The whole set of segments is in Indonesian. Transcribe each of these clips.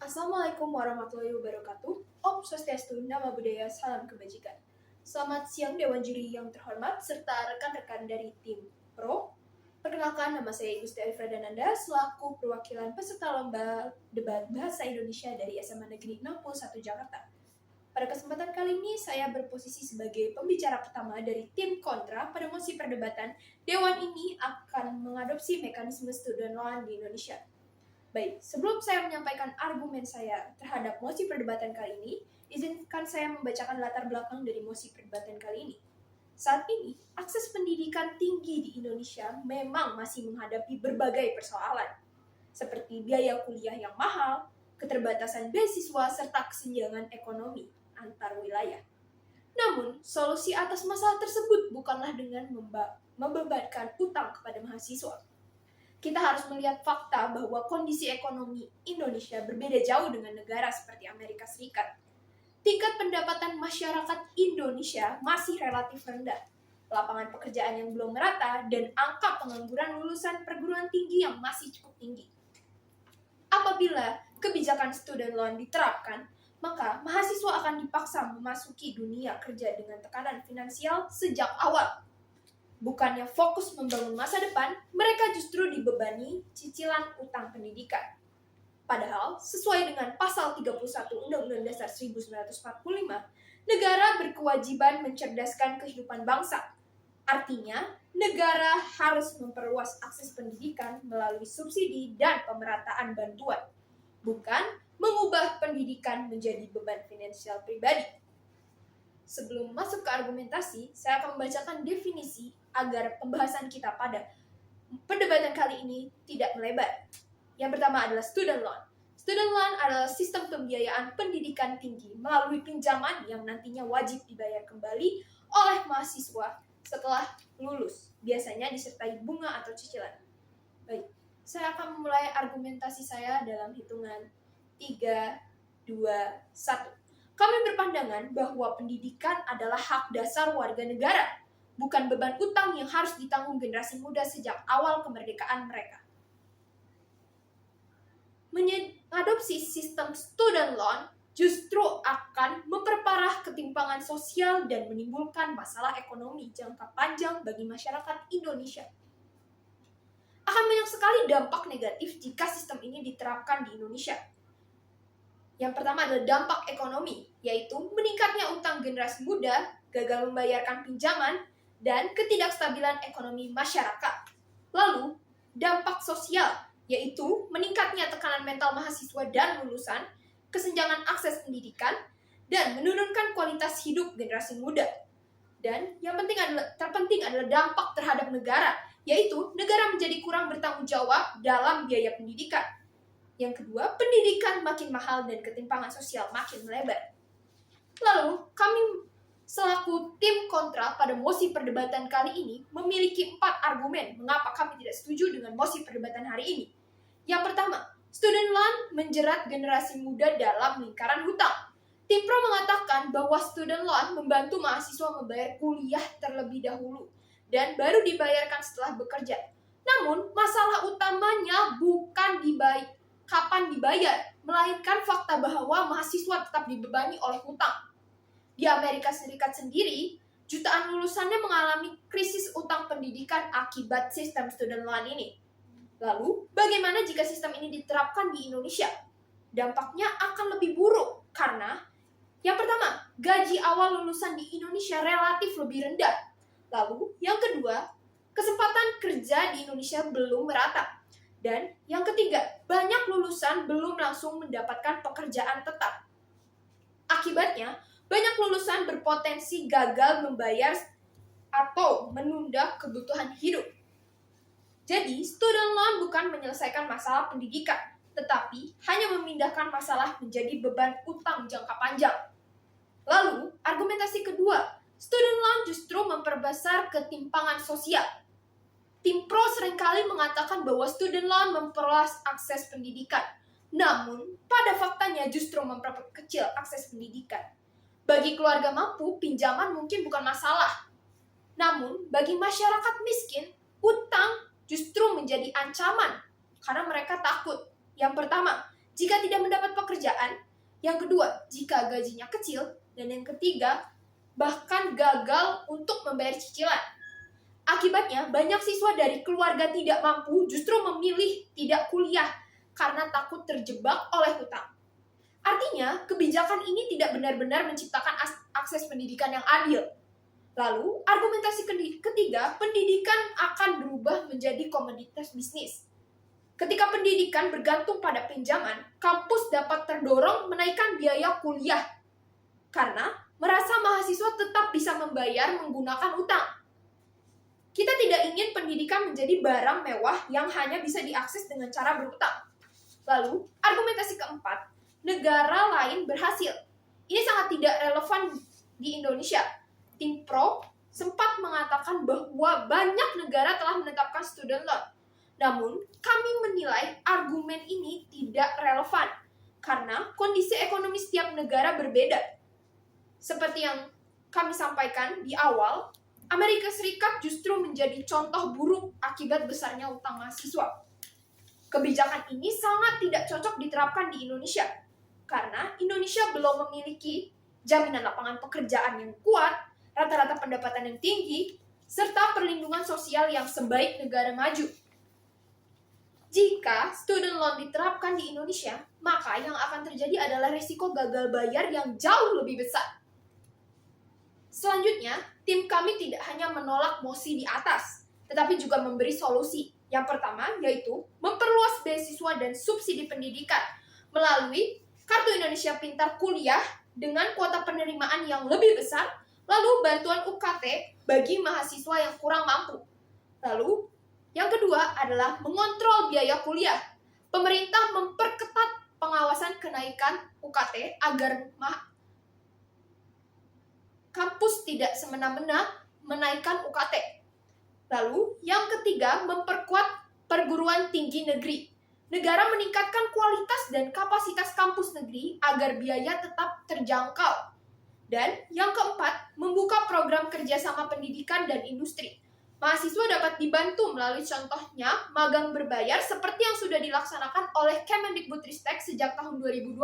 Assalamualaikum warahmatullahi wabarakatuh. Om Swastiastu, Nama Budaya, Salam Kebajikan. Selamat siang Dewan Juri yang terhormat, serta rekan-rekan dari tim Pro. Perkenalkan, nama saya Gusti Alifra Dananda, selaku perwakilan peserta lomba debat Bahasa Indonesia dari SMA Negeri 61 Jakarta. Pada kesempatan kali ini, saya berposisi sebagai pembicara pertama dari tim kontra pada mosi perdebatan. Dewan ini akan mengadopsi mekanisme student loan di Indonesia. Baik, sebelum saya menyampaikan argumen saya terhadap mosi perdebatan kali ini, izinkan saya membacakan latar belakang dari mosi perdebatan kali ini. Saat ini, akses pendidikan tinggi di Indonesia memang masih menghadapi berbagai persoalan, seperti biaya kuliah yang mahal, keterbatasan beasiswa, serta kesenjangan ekonomi antar wilayah. Namun, solusi atas masalah tersebut bukanlah dengan membebankan utang kepada mahasiswa. Kita harus melihat fakta bahwa kondisi ekonomi Indonesia berbeda jauh dengan negara seperti Amerika Serikat. Tingkat pendapatan masyarakat Indonesia masih relatif rendah, lapangan pekerjaan yang belum merata, dan angka pengangguran lulusan perguruan tinggi yang masih cukup tinggi. Apabila kebijakan student loan diterapkan, maka mahasiswa akan dipaksa memasuki dunia kerja dengan tekanan finansial sejak awal. Bukannya fokus membangun masa depan, mereka justru dibebani cicilan utang pendidikan. Padahal, sesuai dengan pasal 31 Undang-Undang Dasar 1945, negara berkewajiban mencerdaskan kehidupan bangsa. Artinya, negara harus memperluas akses pendidikan melalui subsidi dan pemerataan bantuan, bukan mengubah pendidikan menjadi beban finansial pribadi. Sebelum masuk ke argumentasi, saya akan membacakan definisi agar pembahasan kita pada perdebatan kali ini tidak melebar. Yang pertama adalah student loan. Student loan adalah sistem pembiayaan pendidikan tinggi melalui pinjaman yang nantinya wajib dibayar kembali oleh mahasiswa setelah lulus, biasanya disertai bunga atau cicilan. Baik, saya akan memulai argumentasi saya dalam hitungan 3, 2, 1. Kami berpandangan bahwa pendidikan adalah hak dasar warga negara, bukan beban utang yang harus ditanggung generasi muda sejak awal kemerdekaan mereka. Mengadopsi sistem student loan justru akan memperparah ketimpangan sosial dan menimbulkan masalah ekonomi jangka panjang bagi masyarakat Indonesia. Akan banyak sekali dampak negatif jika sistem ini diterapkan di Indonesia. Yang pertama adalah dampak ekonomi, yaitu meningkatnya utang generasi muda, gagal membayarkan pinjaman, dan ketidakstabilan ekonomi masyarakat. Lalu, dampak sosial, yaitu meningkatnya tekanan mental mahasiswa dan lulusan, kesenjangan akses pendidikan, dan menurunkan kualitas hidup generasi muda. Dan yang terpenting adalah dampak terhadap negara, yaitu negara menjadi kurang bertanggung jawab dalam biaya pendidikan. Yang kedua, pendidikan makin mahal dan ketimpangan sosial makin melebar. Lalu, kami selaku tim kontra pada mosi perdebatan kali ini memiliki 4 argumen mengapa kami tidak setuju dengan mosi perdebatan hari ini. Yang pertama, student loan menjerat generasi muda dalam lingkaran hutang. Tim Pro mengatakan bahwa student loan membantu mahasiswa membayar kuliah terlebih dahulu dan baru dibayarkan setelah bekerja. Namun, masalah utamanya bukan kapan dibayar, melainkan fakta bahwa mahasiswa tetap dibebani oleh hutang. Di Amerika Serikat sendiri, jutaan lulusannya mengalami krisis utang pendidikan akibat sistem student loan ini. Lalu, bagaimana jika sistem ini diterapkan di Indonesia? Dampaknya akan lebih buruk karena yang pertama, gaji awal lulusan di Indonesia relatif lebih rendah. Lalu, yang kedua, kesempatan kerja di Indonesia belum merata. Dan yang ketiga, banyak lulusan belum langsung mendapatkan pekerjaan tetap. Akibatnya, banyak lulusan berpotensi gagal membayar atau menunda kebutuhan hidup. Jadi, student loan bukan menyelesaikan masalah pendidikan, tetapi hanya memindahkan masalah menjadi beban utang jangka panjang. Lalu, argumentasi kedua, student loan justru memperbesar ketimpangan sosial. Tim Pro seringkali mengatakan bahwa student loan memperluas akses pendidikan, namun pada faktanya justru memperkecil akses pendidikan. Bagi keluarga mampu, pinjaman mungkin bukan masalah. Namun, bagi masyarakat miskin, utang justru menjadi ancaman karena mereka takut. Yang pertama, jika tidak mendapat pekerjaan, yang kedua, jika gajinya kecil, dan yang ketiga, bahkan gagal untuk membayar cicilan. Akibatnya, banyak siswa dari keluarga tidak mampu justru memilih tidak kuliah karena takut terjebak oleh hutang. Artinya, kebijakan ini tidak benar-benar menciptakan akses pendidikan yang adil. Lalu, argumentasi ketiga, pendidikan akan berubah menjadi komoditas bisnis. Ketika pendidikan bergantung pada pinjaman, kampus dapat terdorong menaikkan biaya kuliah karena merasa mahasiswa tetap bisa membayar menggunakan utang. Kita tidak ingin pendidikan menjadi barang mewah yang hanya bisa diakses dengan cara berutang. Lalu, argumentasi keempat, negara lain berhasil. Ini sangat tidak relevan di Indonesia. Tim Pro sempat mengatakan bahwa banyak negara telah menetapkan student loan. Namun, kami menilai argumen ini tidak relevan karena kondisi ekonomi setiap negara berbeda. Seperti yang kami sampaikan di awal, Amerika Serikat justru menjadi contoh buruk akibat besarnya utang mahasiswa. Kebijakan ini sangat tidak cocok diterapkan di Indonesia karena Indonesia belum memiliki jaminan lapangan pekerjaan yang kuat, rata-rata pendapatan yang tinggi, serta perlindungan sosial yang sebaik negara maju. Jika student loan diterapkan di Indonesia, maka yang akan terjadi adalah risiko gagal bayar yang jauh lebih besar. Selanjutnya, tim kami tidak hanya menolak mosi di atas, tetapi juga memberi solusi. Yang pertama, yaitu memperluas beasiswa dan subsidi pendidikan melalui Kartu Indonesia Pintar Kuliah dengan kuota penerimaan yang lebih besar, lalu bantuan UKT bagi mahasiswa yang kurang mampu. Lalu, yang kedua adalah mengontrol biaya kuliah. Pemerintah memperketat pengawasan kenaikan UKT agar kampus tidak semena-mena menaikkan UKT. Lalu, yang ketiga, memperkuat perguruan tinggi negeri. Negara meningkatkan kualitas dan kapasitas kampus negeri agar biaya tetap terjangkau. Dan yang keempat, membuka program kerjasama pendidikan dan industri. Mahasiswa dapat dibantu melalui contohnya magang berbayar seperti yang sudah dilaksanakan oleh Kemendikbudristek sejak tahun 2021,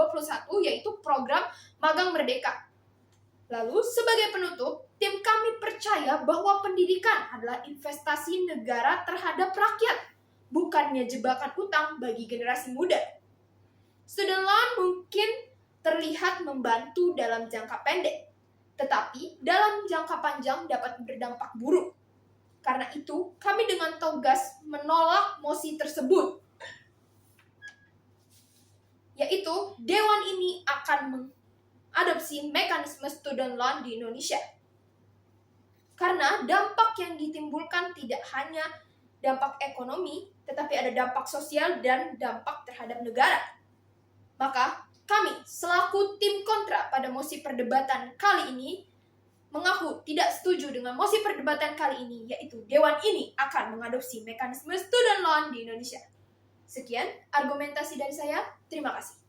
yaitu program Magang Merdeka. Lalu, sebagai penutup, tim kami percaya bahwa pendidikan adalah investasi negara terhadap rakyat, bukannya jebakan utang bagi generasi muda. Student loan mungkin terlihat membantu dalam jangka pendek, tetapi dalam jangka panjang dapat berdampak buruk. Karena itu, kami dengan tegas menolak mosi tersebut, yaitu Dewan ini akan mengadopsi mekanisme student loan di Indonesia. Karena dampak yang ditimbulkan tidak hanya dampak ekonomi, tetapi ada dampak sosial dan dampak terhadap negara. Maka, kami selaku tim kontra pada mosi perdebatan kali ini mengaku tidak setuju dengan mosi perdebatan kali ini, yaitu Dewan ini akan mengadopsi mekanisme student loan di Indonesia. Sekian argumentasi dari saya. Terima kasih.